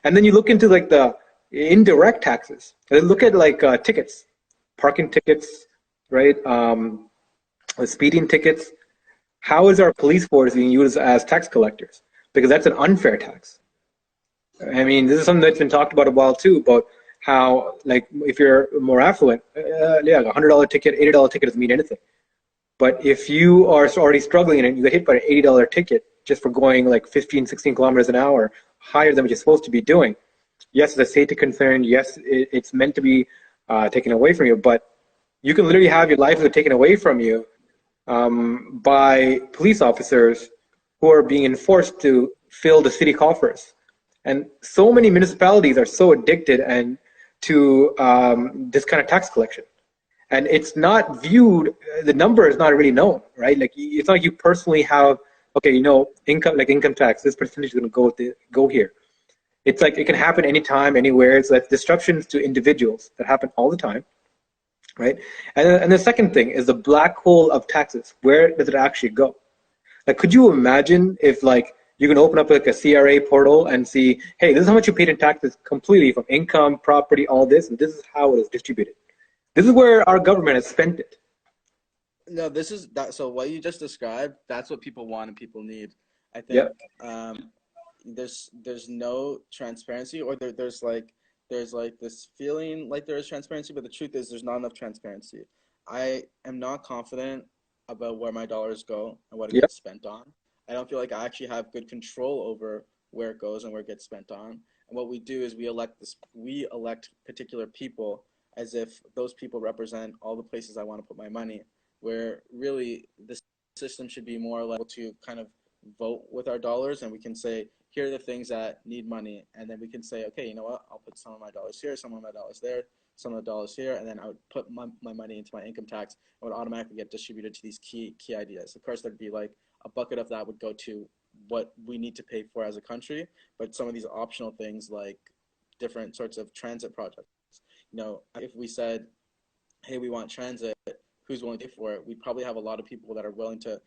And then you look into like the indirect taxes. Look at like tickets, parking tickets, right? Speeding tickets. How is our police force being used as tax collectors? Because that's an unfair tax. I mean, this is something that's been talked about a while too, about how, like, if you're more affluent, yeah, a $100 ticket, $80 ticket doesn't mean anything. But if you are already struggling and you get hit by an $80 ticket just for going like 15, 16 kilometers an hour higher than what you're supposed to be doing, yes, it's a safety concern. Yes, it's meant to be taken away from you, but you can literally have your life taken away from you by police officers who are being enforced to fill the city coffers. And so many municipalities are so addicted to this kind of tax collection. And it's not viewed, the number is not really known, right? Like, it's not like you personally have, okay, income tax, this percentage is going to go here. It's like it can happen anytime, anywhere. It's like disruptions to individuals that happen all the time, right? And the second thing is the black hole of taxes. Where does it actually go? Like, could you imagine if like you can open up like a CRA portal and see, hey, this is how much you paid in taxes completely from income, property, all this, and this is how it is distributed. This is where our government has spent it. No, this is that. So what you just described, that's what people want and people need. I Yeah, think there's no transparency, or there's like this feeling like there is transparency, but the truth is there's not enough transparency. I am not confident about where my dollars go and what it yeah, gets spent on. I don't feel like I actually have good control over where it goes and where it gets spent on. And what we do is we elect particular people as if those people represent all the places I want to put my money, where really the system should be more like to kind of vote with our dollars, and we can say, here are the things that need money, and then we can say, okay, you know what, I'll put some of my dollars here, some of my dollars there, some of the dollars here, and then I would put my money into my income tax, and would automatically get distributed to these key ideas. Of course, there'd be like a bucket of that would go to what we need to pay for as a country, but some of these optional things like different sorts of transit projects, if we said, hey, we want transit, who's willing to pay for it? We'd probably have a lot of people that are willing to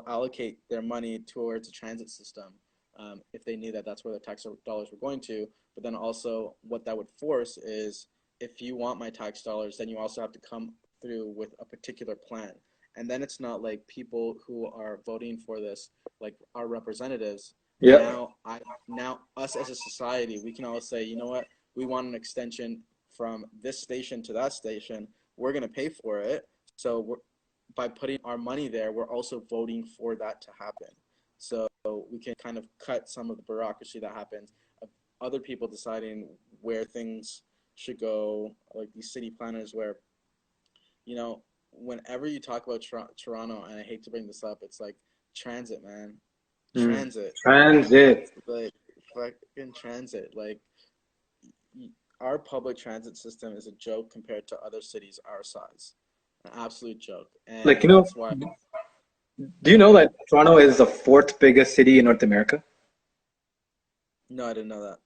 allocate their money towards a transit system, if they knew that that's where the tax dollars were going to. But then also what that would force is, if you want my tax dollars, then you also have to come through with a particular plan. And then it's not like people who are voting for this, like our representatives. yeah. Now us as a society, we can all say, you know what, we want an extension from this station to that station. We're going to pay for it. So by putting our money there, we're also voting for that to happen. So we can kind of cut some of the bureaucracy that happens of other people deciding where things should go, like these city planners where, whenever you talk about Toronto, and I hate to bring this up, it's like transit, man. Mm. Transit. Transit. Like, fucking transit. Like, our public transit system is a joke compared to other cities our size. An absolute joke. Like, And that's why. do you know that Toronto is the fourth biggest city in North America? No, I didn't know that.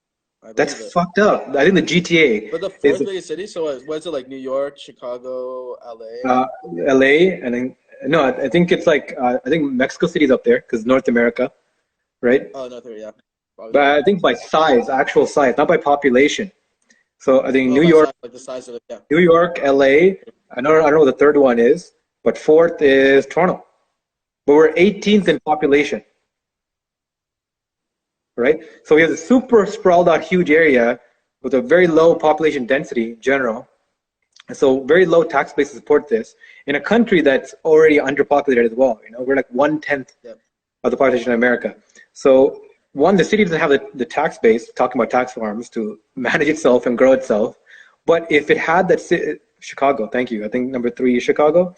I That's believe it. fucked up. I think the GTA But the is fourth biggest city, so was it like New York, Chicago, LA? uh, LA, and then no, I think it's like I think Mexico City's up there because North America, right? Oh, no, there, yeah. But Obviously. I think by size, actual size, not by population. So I think Oh, by size, like the size of it, yeah. New York, LA. I don't know what the third one is, but fourth is Toronto. But we're 18th in population, right? So we have a super sprawled out huge area with a very low population density in general. And so very low tax base to support this in a country that's already underpopulated as well. We're like 1/10 Yep. of the population in America. So one, the city doesn't have the tax base, talking about tax farms, to manage itself and grow itself. But if it had Chicago, thank you. I think number 3 is Chicago.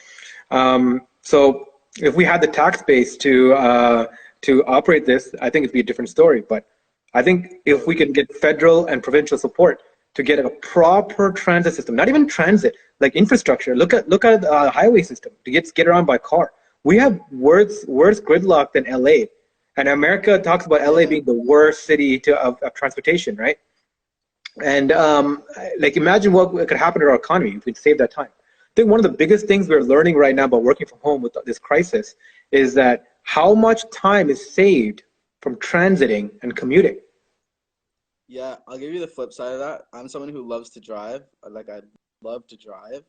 So if we had the tax base to operate this, I think it'd be a different story. But I think if we can get federal and provincial support to get a proper transit system, not even transit, like infrastructure. Look at the highway system to get around by car. We have worse gridlock than LA, and America talks about LA Yeah. being the worst city of transportation, right? And like imagine what could happen to our economy if we save that time. I think one of the biggest things we're learning right now about working from home with this crisis is that how much time is saved from transiting and commuting. Yeah, I'll give you the flip side of that. I'm someone who loves to drive. I love to drive,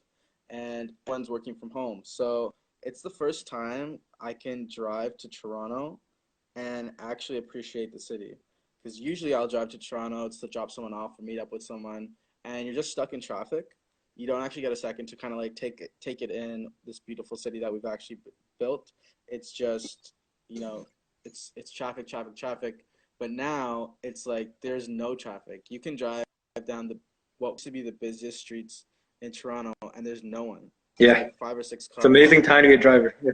and one's working from home. So it's the first time I can drive to Toronto and actually appreciate the city. Because usually I'll drive to Toronto to drop someone off or meet up with someone, and you're just stuck in traffic. You don't actually get a second to kind of like take it in this beautiful city that we've actually built. It's just, you know, it's traffic, traffic, traffic. But now it's like there's no traffic. You can drive down the what used to be the busiest streets in Toronto, and there's no one. There's Yeah, like five or six it's cars. amazing time to be a driver. Yeah.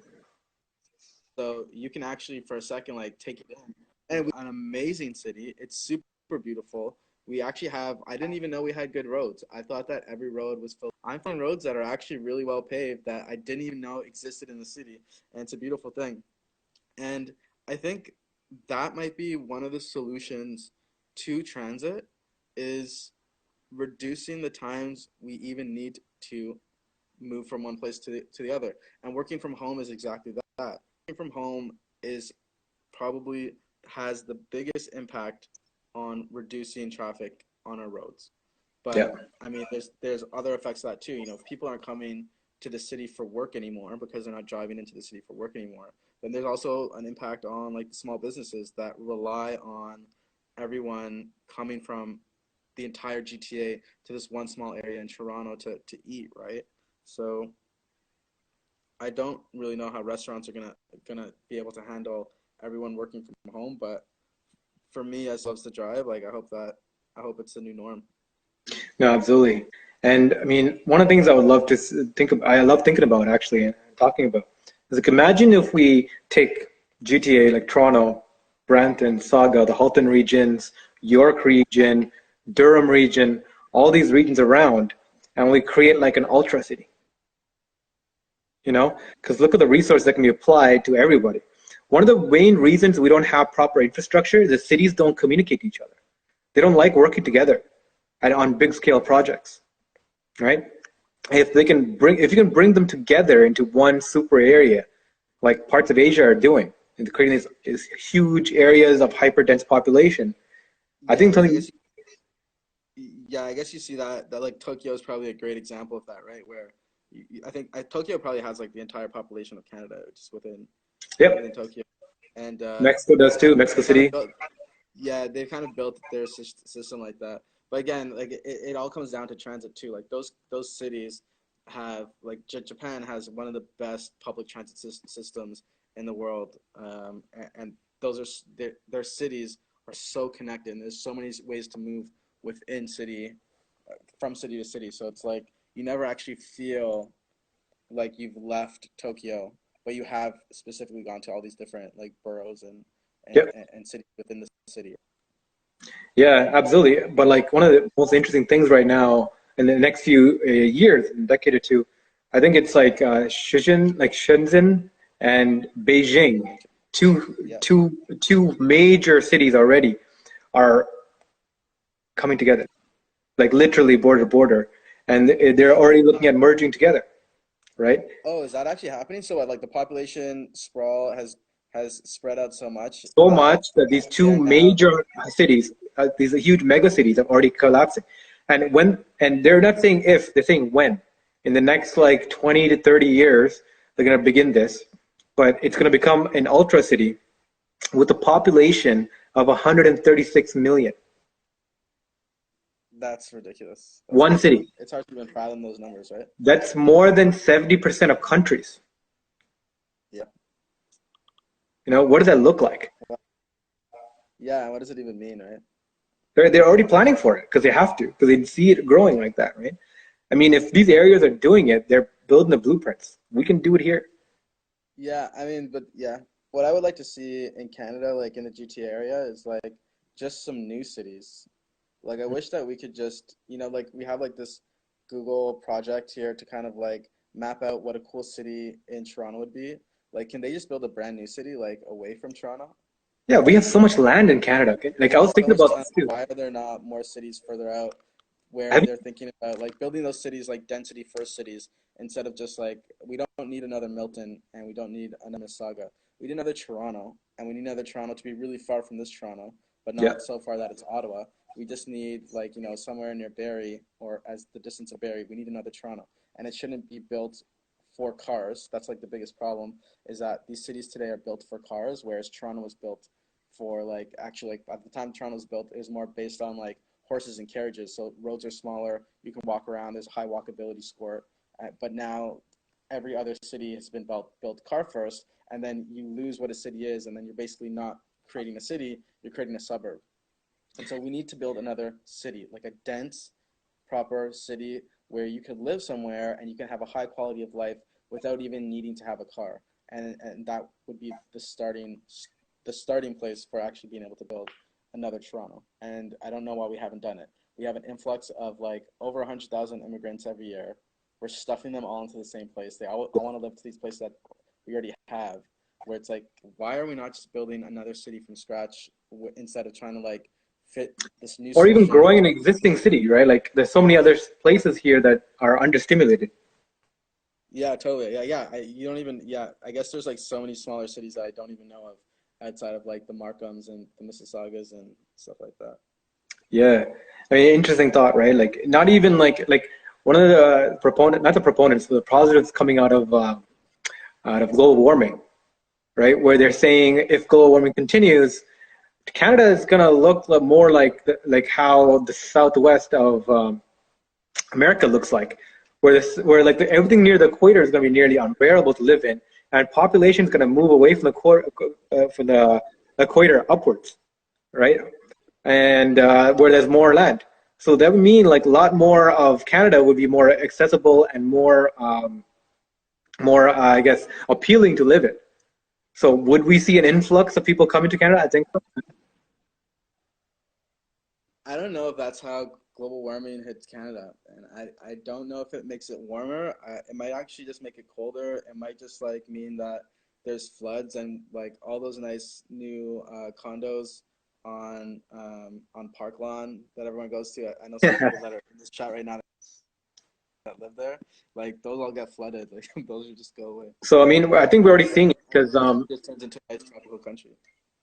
So you can actually, for a second, like take it in. And we an amazing city. It's super beautiful. We actually have, I didn't even know we had good roads. I thought that every road was filled. I'm finding roads that are actually really well paved that I didn't even know existed in the city. And it's a beautiful thing. And I think that might be one of the solutions to transit is reducing the times we even need to move from one place to the other. And working from home is exactly that. Working from home is probably has the biggest impact on reducing traffic on our roads. Yeah. But I mean, there's other effects of that too. You know, if people aren't coming to the city for work anymore because they're not driving into the city for work anymore, then there's also an impact on like the small businesses that rely on everyone coming from the entire GTA to this one small area in Toronto to eat, right? So I don't really know how restaurants are gonna be able to handle everyone working from home, but for me, as loves to drive, like I hope it's the new norm. No, absolutely. And I mean, one of the things I would love to think of, I love thinking about actually and talking about is like imagine if we take GTA like Toronto, Brampton, Saga, the Halton regions, York region, Durham region, all these regions around, and we create like an ultra city, you know? Because look at the resources that can be applied to everybody. One of the main reasons we don't have proper infrastructure is that cities don't communicate to each other. They don't like working together and on big scale projects, right? If you can bring them together into one super area, like parts of Asia are doing, and creating these huge areas of hyper dense population, I Yeah, think something. yeah, I guess you see that like Tokyo is probably a great example of that, right? Where I think Tokyo probably has like the entire population of Canada just within Yep, Tokyo, and Mexico does too. Mexico they kind of City. built, yeah, they've kind of built their system like that. But again, like it all comes down to transit too. Like those cities have like Japan has one of the best public transit systems in the world, and those are their cities are so connected. And there's so many ways to move within city, from city to city. So it's like you never actually feel like you've left Tokyo, but you have specifically gone to all these different like boroughs Yep. and cities within the city. Yeah, absolutely. But like one of the most interesting things right now in the next few years, a decade or two, I think it's like Shenzhen and Beijing, two, Yeah. two, two major cities already are coming together, like literally border to border, and they're already looking at merging together, right? Oh, is that actually happening? So, what, like the population sprawl has spread out so much So that much that these two they're now. major cities, these huge mega cities, have already collapsing. And they're not saying if, they're saying when. In the next like 20 to 30 years, they're going to begin this, but it's going to become an ultra city with a population of 136 million. That's ridiculous. That's One crazy. city. It's hard to even fathom those numbers, right? That's more than 70% of countries. Yeah. You know, what does that look like? Yeah. What does it even mean, right? They're already planning for it because they have to, because they see it growing like that, right? I mean, if these areas are doing it, they're building the blueprints. We can do it here. Yeah. I mean, but yeah, what I would like to see in Canada, like in the GTA area, is like just some new cities. Like I wish that we could just, like we have like this Google project here to kind of like map out what a cool city in Toronto would be. Like, can they just build a brand new city like away from Toronto? Yeah, we have so much land in Canada. Okay? Like We I have was so thinking much about land. this too. Why are there not more cities further out where Have they're thinking about like building those cities like density first cities instead of just like we don't need another Milton and we don't need another Mississauga. We need another Toronto and we need another Toronto to be really far from this Toronto, but yeah, not so far that it's Ottawa. We just need like, somewhere near Barrie or as the distance of Barrie, we need another Toronto. And it shouldn't be built for cars. That's like the biggest problem is that these cities today are built for cars, whereas Toronto was built for like actually like at the time Toronto was built, it was more based on like horses and carriages. So roads are smaller, you can walk around. There's a high walkability score. But now every other city has been built car first, and then you lose what a city is, and then you're basically not creating a city, you're creating a suburb. And so we need to build another city, like a dense, proper city where you could live somewhere and you can have a high quality of life without even needing to have a car. And that would be the starting place for actually being able to build another Toronto. And I don't know why we haven't done it. We have an influx of like over 100,000 immigrants every year. We're stuffing them all into the same place. They all want to live to these places that we already have. Where it's like, why are we not just building another city from scratch instead of trying to like fit this new or even solution growing into? an existing city, right? Like there's so many other places here that are understimulated. Yeah, totally. Yeah, yeah. You don't even. Yeah, I guess there's like so many smaller cities that I don't even know of, outside of like the Markhams and the Mississaugas and stuff like that. Yeah, I mean, interesting thought, right? Like, not even like one of the not the proponents, but the positives coming out of global warming, right? Where they're saying if global warming continues, Canada is gonna look more like how the southwest of America looks like, where like everything near the equator is gonna be nearly unbearable to live in, and population is gonna move away from the equator upwards, right? And where there's more land. So that would mean like a lot more of Canada would be more accessible and more I guess, appealing to live in. So would we see an influx of people coming to Canada? I think so. I don't know if that's how global warming hits Canada, and I don't know if it makes it warmer. It might actually just make it colder. It might just like mean that there's floods and like all those nice new condos on Park Lawn that everyone goes to. I know some people that are in this chat right now that live there. Like those all get flooded. Like those would just go away. So I mean, I think we're already seeing it because it just turns into a nice tropical country.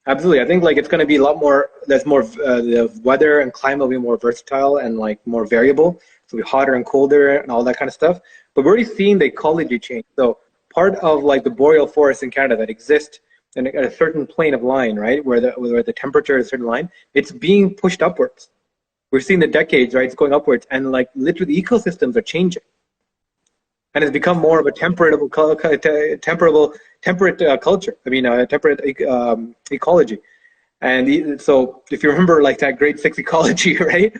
absolutely, I think like it's going to be a lot more. There's more the weather and climate will be more versatile and like more variable. So it'll be hotter and colder and all that kind of stuff. But we're already seeing the ecology change. So part of like the boreal forests in Canada that exist at a certain plane of line, right, where the temperature is a certain line, it's being pushed upwards. We're seeing the decades, right? It's going upwards, and like literally the ecosystems are changing, and it's become more of a temperate culture. I mean, temperate ecology. And so, if you remember, like that grade 6 ecology, right?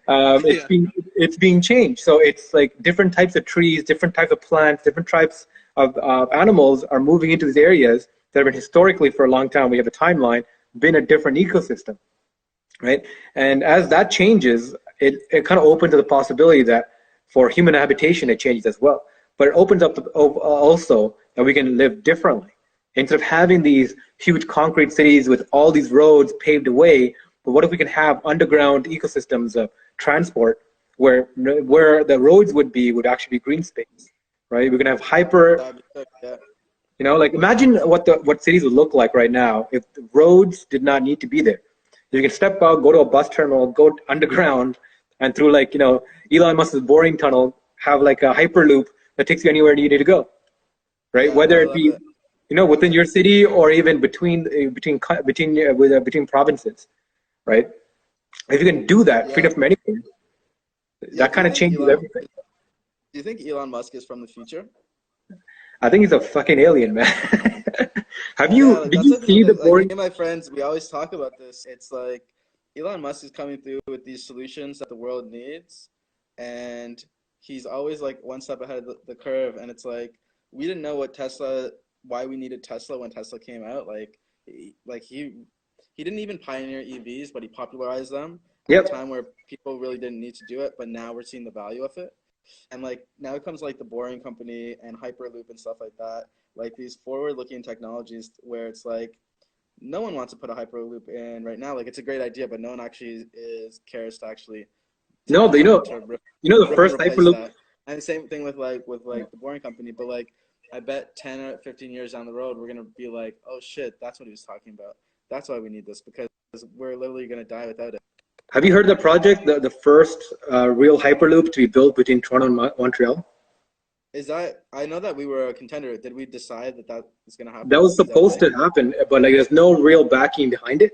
It's being changed. So it's like different types of trees, different types of plants, different types of animals are moving into these areas that have been historically for a long time. We have a timeline been a different ecosystem, right? And as that changes, it kind of opens to the possibility that for human habitation it changes as well. But it opens up also that we can live differently. Instead of having these huge concrete cities with all these roads paved away, but what if we can have underground ecosystems of transport where the roads would actually be green space, right? We're gonna have you know, like imagine what cities would look like right now if the roads did not need to be there. You can step out, go to a bus terminal, go underground, and through like, you know, Elon Musk's boring tunnel, have like a Hyperloop that takes you anywhere you need to go, right? Yeah, Whether I it love be, it. you know, within your city or even between provinces, right? If you can do that, Yeah. freedom from anything, Yeah. that kind of changes everything. Do you think Elon Musk is from the future? I think he's a fucking alien, man. Yeah, like Did that's you the thing. see the Like me boring? and my friends, we always talk about this. It's like Elon Musk is coming through with these solutions that the world needs, and he's always like one step ahead of the curve. And it's like we didn't know why we needed Tesla when Tesla came out. He didn't even pioneer EVs, but he popularized them at a Yep. time where people really didn't need to do it. But now we're seeing the value of it. And like now it comes like the Boring Company and Hyperloop and stuff like that, like these forward-looking technologies where it's like no one wants to put a Hyperloop in right now. Like it's a great idea, but no one actually cares to actually No, take but time to the rip and first replace Hyperloop. that. And the same thing with the Boring Company, but like I bet 10 or 15 years down the road we're gonna be like, oh shit, that's what he was talking about. That's why we need this, because we're literally gonna die without it. Have you heard of the project, the first real Hyperloop to be built between Toronto and Montreal? Is that I know that we were a contender. Did we decide that is gonna That happen? was Is that a supposed thing? to happen, but like there's no real backing behind it,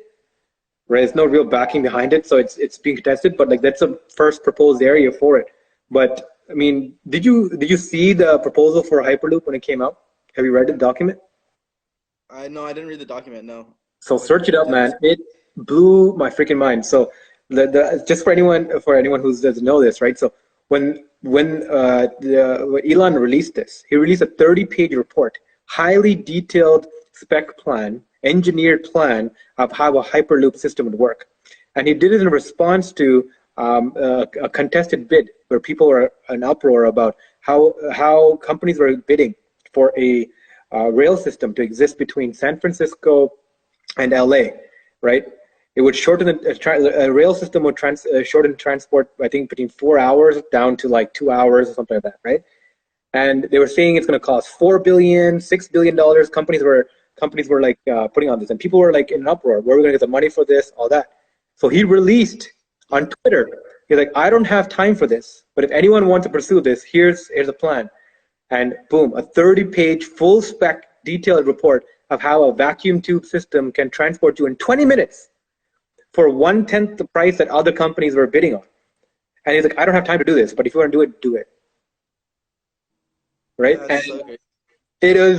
right? There's no real backing behind it, so it's being contested. But like that's a first proposed area for it. But I mean, did you see the proposal for Hyperloop when it came out? Have you read the document? I didn't read the document. No. So search it up, Tell us. man. It blew my freaking mind. So just for anyone who doesn't know this, right? So when Elon released this, he released a 30-page report, highly detailed spec plan, engineered plan of how a Hyperloop system would work, and he did it in response to a contested bid where people were in uproar about how companies were bidding for a rail system to exist between San Francisco and LA, right? It would shorten a rail system would shorten transport, I think, between 4 hours down to like 2 hours or something like that, right? And they were saying it's going to cost $4 billion, $6 billion. Companies were companies were like putting on this, and people were like in an uproar. Where are we going to get the money for this? All that. So he released on Twitter. He's like, I don't have time for this, but if anyone wants to pursue this, here's a plan. And boom, a 30-page full spec detailed report of how a vacuum tube system can transport you in 20 minutes for 1/10 the price that other companies were bidding on. And he's like, I don't have time to do this, but if you want to do it, do it. Right? That's And so great. it is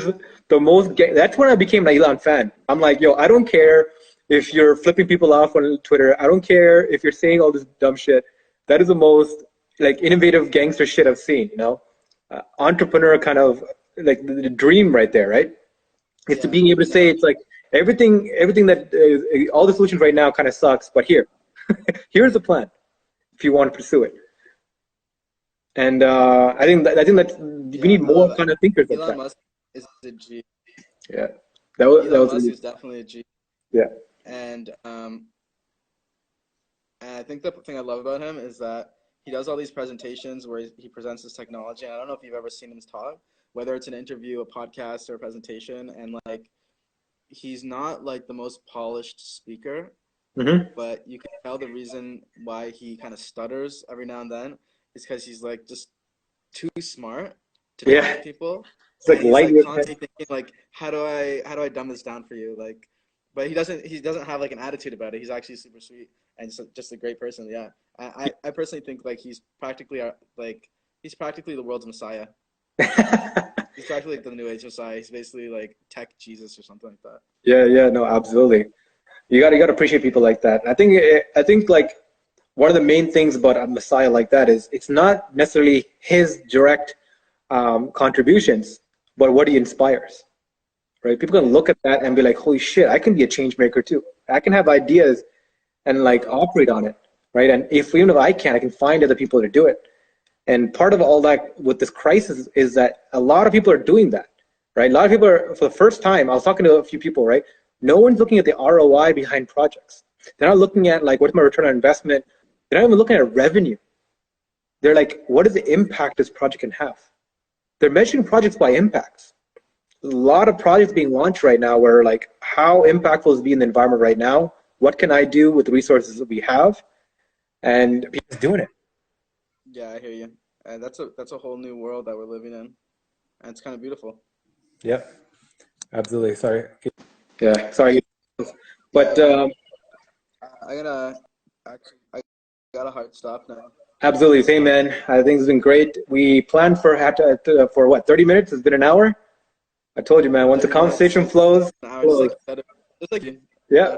the most, that's when I became an Elon fan. I'm like, yo, I don't care if you're flipping people off on Twitter. I don't care if you're saying all this dumb shit. That is the most like innovative gangster shit I've seen, you know? Entrepreneur kind of like the dream right there, right? Is to being able to say it's like everything that all the solutions right now kind of sucks, but here's the plan if you want to pursue it. And I think that we need more kind of thinkers like Elon that. Musk is a G. Yeah, that was Musk really, is definitely a G. yeah. And I think the thing I love about him is that he does all these presentations where he presents his technology. And I don't know if you've ever seen him talk, whether it's an interview, a podcast, or a presentation. And like, he's not like the most polished speaker, but you can tell the reason why he kind of stutters every now and then is because he's like just too smart to talk to people. It's like And he's light like with constantly thinking like, how do I dumb this down for you? Like, but he doesn't have like an attitude about it. He's actually super sweet and just a great person. Yeah. I personally think like he's practically the world's messiah. He's practically like the new age messiah. He's basically like tech Jesus or something like that. Yeah, no, absolutely. You got to appreciate people like that. I think like one of the main things about a messiah like that is it's not necessarily his direct contributions, but what he inspires. Right? People can look at that and be like, holy shit, I can be a change maker too. I can have ideas and like operate on it. Right? And even if I can find other people to do it. And part of all that with this crisis is that a lot of people are doing that. Right? A lot of people are, for the first time, I was talking to a few people, right? No one's looking at the ROI behind projects. They're not looking at like, what's my return on investment? They're not even looking at revenue. They're like, what is the impact this project can have? They're measuring projects by impacts. There's a lot of projects being launched right now where like, how impactful is it be in the environment right now? What can I do with the resources that we have? And people's doing it. Yeah, I hear you. That's a whole new world that we're living in, and it's kind of beautiful. Yep, absolutely. Sorry. Yeah, sorry. But I got a hard stop now. absolutely, same man. I think it's been great. We planned for what, 30 minutes? It's been an hour. I told you, man. Once the conversation flows, Just like you. yeah.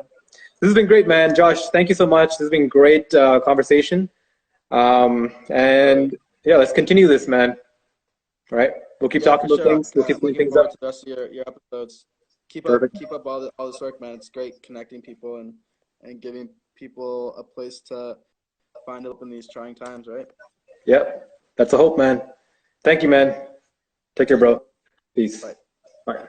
This has been great, man. Josh, thank you so much. This has been great conversation. And yeah, let's continue this, man. All right, we'll keep talking about things. We'll keep putting things up. To the rest of your episodes. Keep up all this work, man. It's great connecting people and giving people a place to find hope in these trying times, right? Yep, that's the hope, man. Thank you, man. Take care, bro. Peace. Bye. Bye.